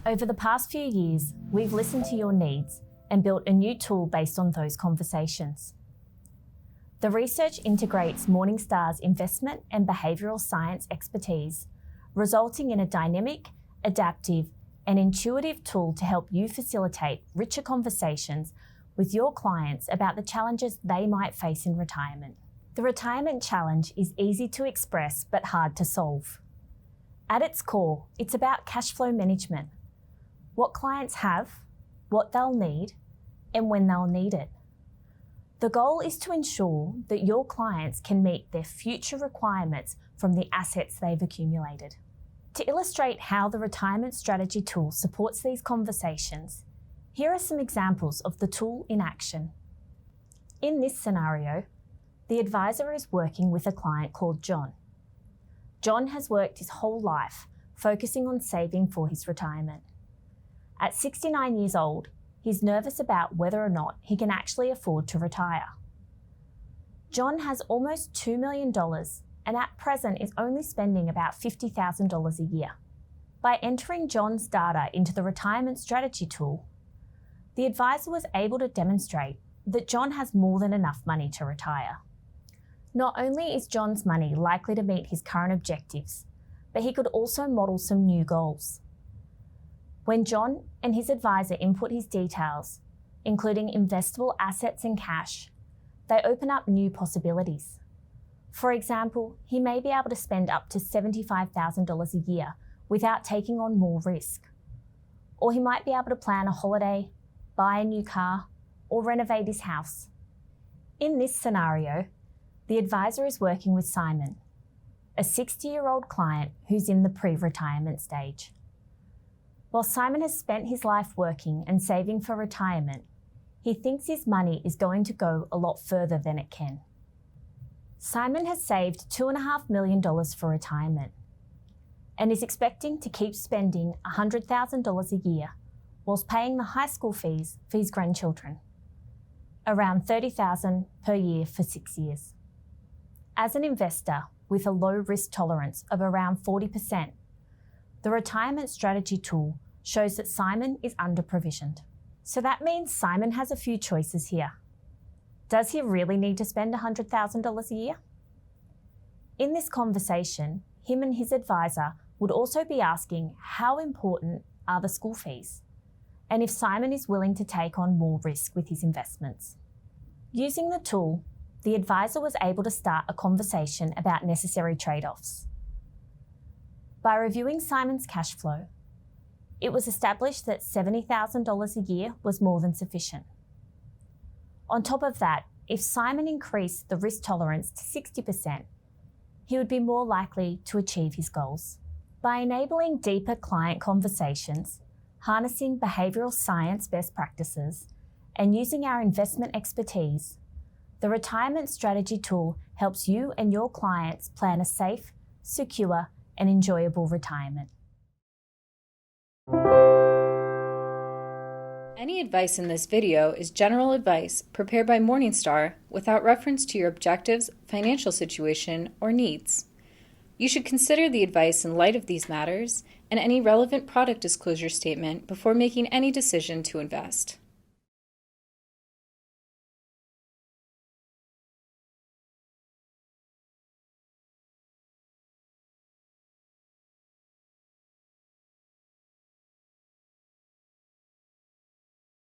Over the past few years, we've listened to your needs and built a new tool based on those conversations. The research integrates Morningstar's investment and behavioural science expertise, resulting in a dynamic, adaptive, and intuitive tool to help you facilitate richer conversations with your clients about the challenges they might face in retirement. The retirement challenge is easy to express but hard to solve. At its core, it's about cash flow management. What clients have, what they'll need, and when they'll need it. The goal is to ensure that your clients can meet their future requirements from the assets they've accumulated. To illustrate how the retirement strategy tool supports these conversations, here are some examples of the tool in action. In this scenario, the advisor is working with a client called John. John has worked his whole life focusing on saving for his retirement. At 69 years old, he's nervous about whether or not he can actually afford to retire. John has almost $2 million and at present is only spending about $50,000 a year. By entering John's data into the retirement strategy tool, the advisor was able to demonstrate that John has more than enough money to retire. Not only is John's money likely to meet his current objectives, but he could also model some new goals. When John and his advisor input his details, including investable assets and cash, they open up new possibilities. For example, he may be able to spend up to $75,000 a year without taking on more risk. Or he might be able to plan a holiday, buy a new car, or renovate his house. In this scenario, the advisor is working with Simon, a 60-year-old client who's in the pre-retirement stage. While Simon has spent his life working and saving for retirement, he thinks his money is going to go a lot further than it can. Simon has saved $2.5 million for retirement and is expecting to keep spending $100,000 a year whilst paying the high school fees for his grandchildren, around $30,000 per year for 6 years. As an investor with a low risk tolerance of around 40%, the retirement strategy tool shows that Simon is under-provisioned. So that means Simon has a few choices here. Does he really need to spend $100,000 a year? In this conversation, him and his advisor would also be asking how important are the school fees, and if Simon is willing to take on more risk with his investments. Using the tool, the advisor was able to start a conversation about necessary trade-offs. By reviewing Simon's cash flow, it was established that $70,000 a year was more than sufficient. On top of that, if Simon increased the risk tolerance to 60%, he would be more likely to achieve his goals. By enabling deeper client conversations, harnessing behavioural science best practices, and using our investment expertise, the retirement strategy tool helps you and your clients plan a safe, secure, and enjoyable retirement. Any advice in this video is general advice prepared by Morningstar without reference to your objectives, financial situation, or needs. You should consider the advice in light of these matters and any relevant product disclosure statement before making any decision to invest.